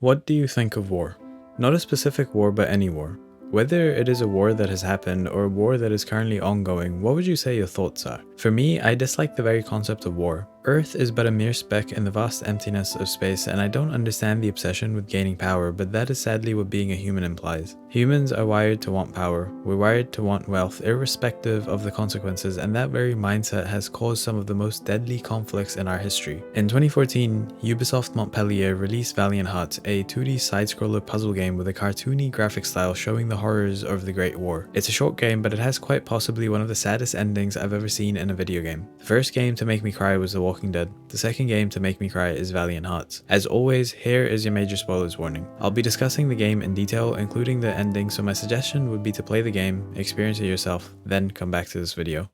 What do you think of war? Not a specific war, but any war. Whether it is a war that has happened or a war that is currently ongoing, what would you say your thoughts are? For me, I dislike the very concept of war. Earth is but a mere speck in the vast emptiness of space, and I don't understand the obsession with gaining power, but that is sadly what being a human implies. Humans are wired to want power, we're wired to want wealth irrespective of the consequences, and that very mindset has caused some of the most deadly conflicts in our history. In 2014, Ubisoft Montpellier released Valiant, a 2D side-scroller puzzle game with a cartoony graphic style showing the horrors of the Great War. It's a short game, but it has quite possibly one of the saddest endings I've ever seen in a video game. The first game to make me cry was The Walking Dead. The second game to make me cry is Valiant. As always, here is your major spoilers warning. I'll be discussing the game in detail, including the ending, so my suggestion would be to play the game, experience it yourself, then come back to this video.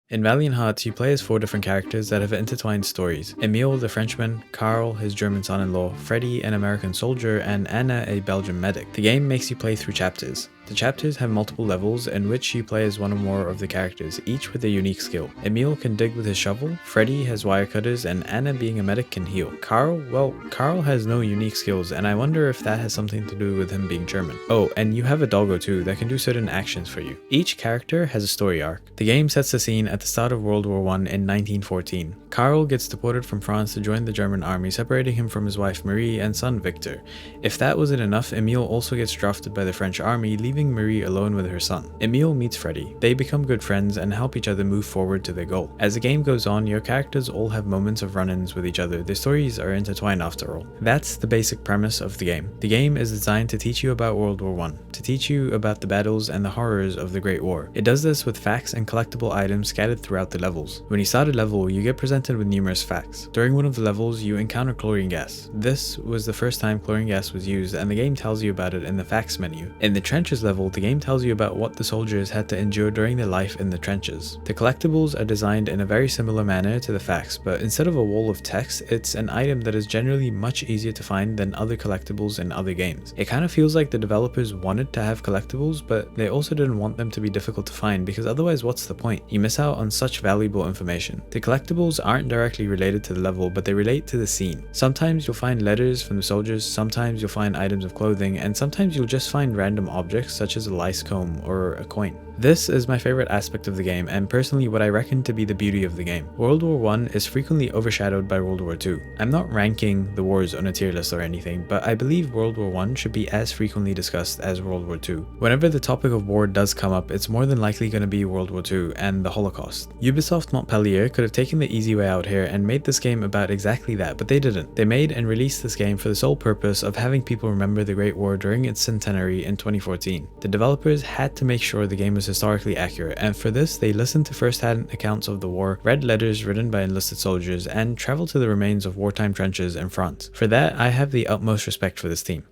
In Valiant, you play as 4 different characters that have intertwined stories. Emile, the Frenchman, Carl, his German son-in-law, Freddy, an American soldier, and Anna, a Belgian medic. The game makes you play through chapters. The chapters have multiple levels in which you play as one or more of the characters, each with a unique skill. Emile can dig with his shovel, Freddy has wire cutters, and Anna, being a medic, can heal. Carl has no unique skills, and I wonder if that has something to do with him being German. Oh, and you have a doggo too that can do certain actions for you. Each character has a story arc. The game sets the scene at the start of World War I in 1914. Carl gets deported from France to join the German army, separating him from his wife Marie and son Victor. If that wasn't enough, Emile also gets drafted by the French army, leaving Marie alone with her son. Emile meets Freddy. They become good friends and help each other move forward to their goal. As the game goes on, your characters all have moments of run-ins with each other. Their stories are intertwined after all. That's the basic premise of the game. The game is designed to teach you about World War I, to teach you about the battles and the horrors of the Great War. It does this with facts and collectible items scattered throughout the levels. When you start a level, you get presented with numerous facts. During one of the levels, you encounter chlorine gas. This was the first time chlorine gas was used, and the game tells you about it in the facts menu. In the trenches level, the game tells you about what the soldiers had to endure during their life in the trenches. The collectibles are designed in a very similar manner to the facts, but instead of a wall of text, it's an item that is generally much easier to find than other collectibles in other games. It kind of feels like the developers wanted to have collectibles, but they also didn't want them to be difficult to find, because otherwise what's the point? You miss out on such valuable information. The collectibles aren't directly related to the level, but they relate to the scene. Sometimes you'll find letters from the soldiers, sometimes you'll find items of clothing, and sometimes you'll just find random objects such as a lice comb or a coin. This is my favorite aspect of the game, and personally what I reckon to be the beauty of the game. World War I is frequently overshadowed by World War II. I'm not ranking the wars on a tier list or anything, but I believe World War I should be as frequently discussed as World War II. Whenever the topic of war does come up, it's more than likely going to be World War II and the Holocaust. Ubisoft Montpellier could have taken the easy way out here and made this game about exactly that, but they didn't. They made and released this game for the sole purpose of having people remember the Great War during its centenary in 2014. The developers had to make sure the game was historically accurate, and for this they listened to first-hand accounts of the war, read letters written by enlisted soldiers, and traveled to the remains of wartime trenches in France. For that, I have the utmost respect for this team.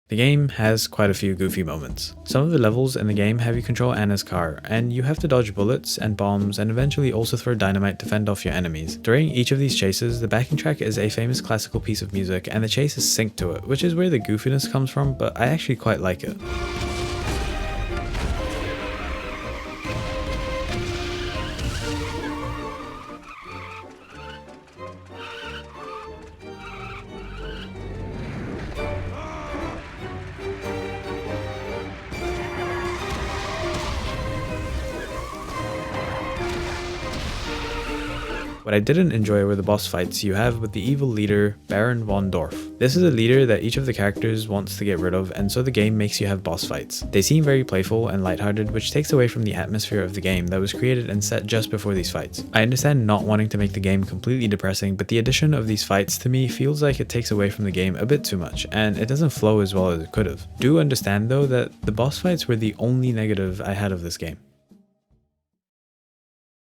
The game has quite a few goofy moments. Some of the levels in the game have you control Anna's car, and you have to dodge bullets and bombs and eventually also throw dynamite to fend off your enemies. During each of these chases, the backing track is a famous classical piece of music and the chase is synced to it, which is where the goofiness comes from, but I actually quite like it. What I didn't enjoy were the boss fights you have with the evil leader, Baron von Dorf. This is a leader that each of the characters wants to get rid of, and so the game makes you have boss fights. They seem very playful and lighthearted, which takes away from the atmosphere of the game that was created and set just before these fights. I understand not wanting to make the game completely depressing, but the addition of these fights to me feels like it takes away from the game a bit too much, and it doesn't flow as well as it could have. Do understand though that the boss fights were the only negative I had of this game.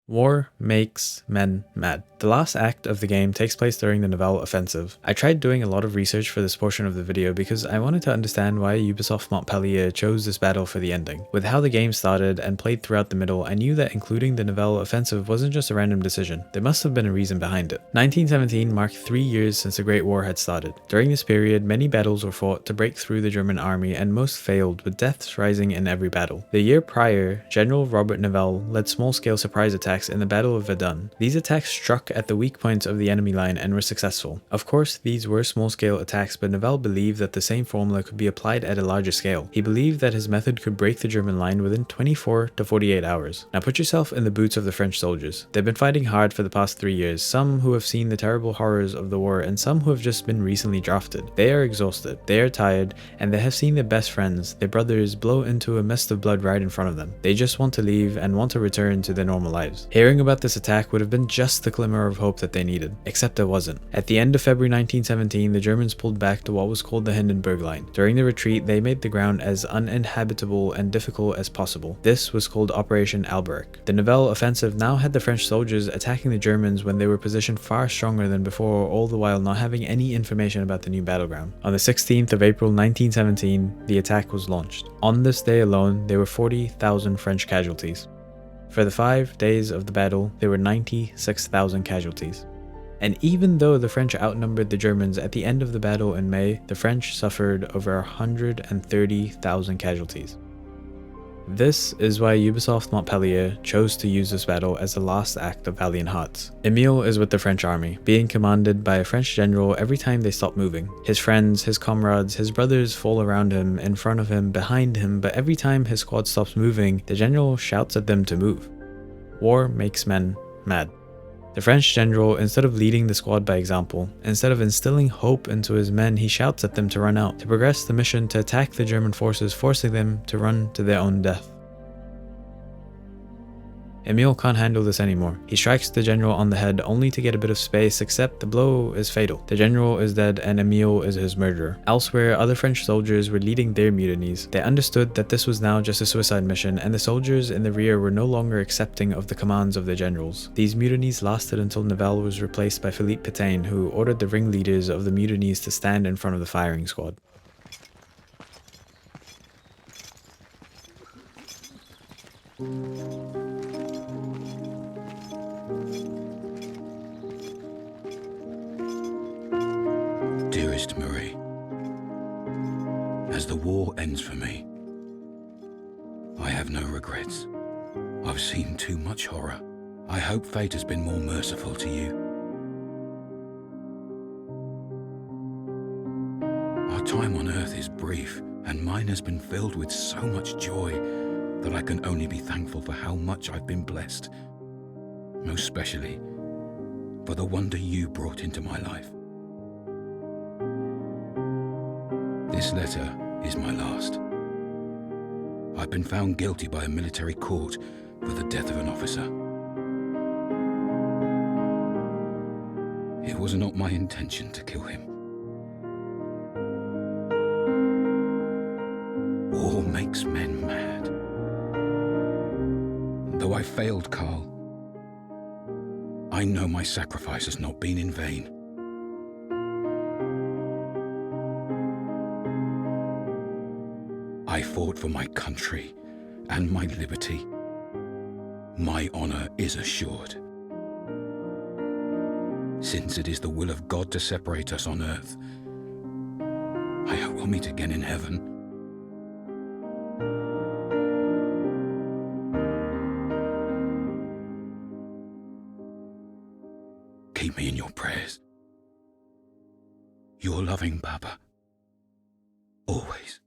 War makes men mad. The last act of the game takes place during the Nivelle offensive. I tried doing a lot of research for this portion of the video because I wanted to understand why Ubisoft Montpellier chose this battle for the ending. With how the game started and played throughout the middle, I knew that including the Nivelle offensive wasn't just a random decision. There must have been a reason behind it. 1917 marked 3 years since the Great War had started. During this period, many battles were fought to break through the German army, and most failed, with deaths rising in every battle. The year prior, General Robert Nivelle led small-scale surprise attacks attacks in the Battle of Verdun. These attacks struck at the weak points of the enemy line and were successful. Of course, these were small-scale attacks, but Nivelle believed that the same formula could be applied at a larger scale. He believed that his method could break the German line within 24 to 48 hours. Now put yourself in the boots of the French soldiers. They've been fighting hard for the past 3 years, some who have seen the terrible horrors of the war and some who have just been recently drafted. They are exhausted, they are tired, and they have seen their best friends, their brothers, blow into a mist of blood right in front of them. They just want to leave and want to return to their normal lives. Hearing about this attack would have been just the glimmer of hope that they needed, except it wasn't. At the end of February 1917, the Germans pulled back to what was called the Hindenburg Line. During the retreat, they made the ground as uninhabitable and difficult as possible. This was called Operation Erich. The Nivelle offensive now had the French soldiers attacking the Germans when they were positioned far stronger than before, all the while not having any information about the new battleground. On the 16th of April 1917, the attack was launched. On this day alone, there were 40,000 French casualties. For the 5 days of the battle, there were 96,000 casualties. And even though the French outnumbered the Germans at the end of the battle in May, the French suffered over 130,000 casualties. This is why Ubisoft Montpellier chose to use this battle as the last act of Valiant Hearts. Emile is with the French army, being commanded by a French general every time they stop moving. His friends, his comrades, his brothers fall around him, in front of him, behind him, but every time his squad stops moving, the general shouts at them to move. War makes men mad. The French general, instead of leading the squad by example, instead of instilling hope into his men, he shouts at them to run out, to progress the mission to attack the German forces, forcing them to run to their own death. Emile can't handle this anymore. He strikes the general on the head only to get a bit of space, except the blow is fatal. The general is dead and Emile is his murderer. Elsewhere, other French soldiers were leading their mutinies. They understood that this was now just a suicide mission, and the soldiers in the rear were no longer accepting of the commands of their generals. These mutinies lasted until Nivelle was replaced by Philippe Pétain, who ordered the ringleaders of the mutinies to stand in front of the firing squad. Dearest Marie, as the war ends for me, I have no regrets. I've seen too much horror. I hope fate has been more merciful to you. Our time on Earth is brief, and mine has been filled with so much joy that I can only be thankful for how much I've been blessed, most especially for the wonder you brought into my life. This letter is my last. I've been found guilty by a military court for the death of an officer. It was not my intention to kill him. War makes men mad. Though I failed Karl, I know my sacrifice has not been in vain. I fought for my country and my liberty. My honor is assured. Since it is the will of God to separate us on earth, I hope we'll meet again in heaven. Keep me in your prayers. Your loving Papa. Always.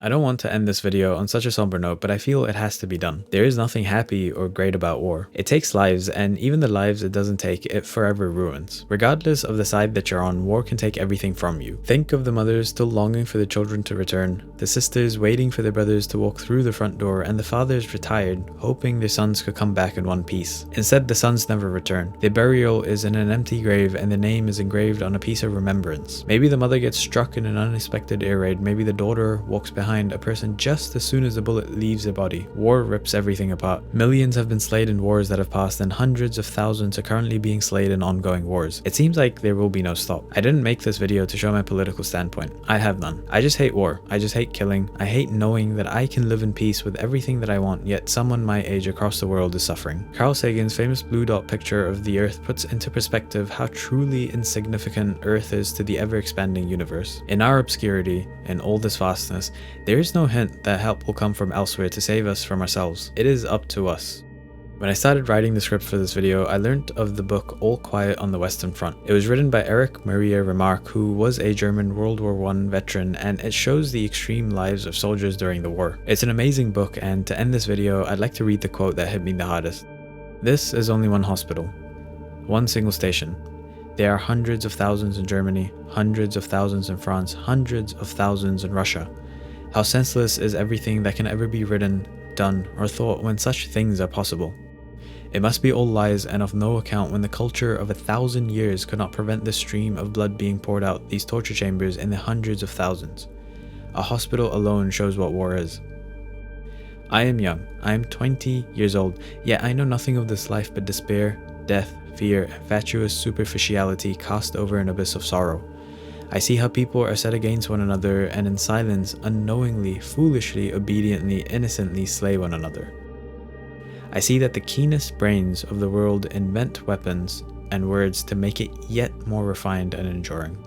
I don't want to end this video on such a somber note, but I feel it has to be done. There is nothing happy or great about war. It takes lives, and even the lives it doesn't take, it forever ruins. Regardless of the side that you're on, war can take everything from you. Think of the mothers still longing for their children to return, the sisters waiting for their brothers to walk through the front door, and the fathers retired, hoping their sons could come back in one piece. Instead, the sons never return. Their burial is in an empty grave, and their name is engraved on a piece of remembrance. Maybe the mother gets struck in an unexpected air raid, maybe the daughter walks behind behind a person just as soon as the bullet leaves their body. War rips everything apart. Millions have been slain in wars that have passed, and hundreds of thousands are currently being slain in ongoing wars. It seems like there will be no stop. I didn't make this video to show my political standpoint. I have none. I just hate war. I just hate killing. I hate knowing that I can live in peace with everything that I want, yet someone my age across the world is suffering. Carl Sagan's famous blue dot picture of the Earth puts into perspective how truly insignificant Earth is to the ever-expanding universe. In our obscurity, in all this vastness, there is no hint that help will come from elsewhere to save us from ourselves. It is up to us. When I started writing the script for this video, I learnt of the book All Quiet on the Western Front. It was written by Erich Remarque, who was a German World War I veteran, and it shows the extreme lives of soldiers during the war. It's an amazing book, and to end this video, I'd like to read the quote that hit me the hardest. "This is only one hospital, one single station. There are hundreds of thousands in Germany, hundreds of thousands in France, hundreds of thousands in Russia. How senseless is everything that can ever be written, done, or thought when such things are possible. It must be all lies and of no account when the culture of 1,000 years could not prevent the stream of blood being poured out these torture chambers in the hundreds of thousands. A hospital alone shows what war is. I am young. I am 20 years old, yet I know nothing of this life but despair, death, fear, and fatuous superficiality cast over an abyss of sorrow. I see how people are set against one another and in silence, unknowingly, foolishly, obediently, innocently slay one another. I see that the keenest brains of the world invent weapons and words to make it yet more refined and enduring.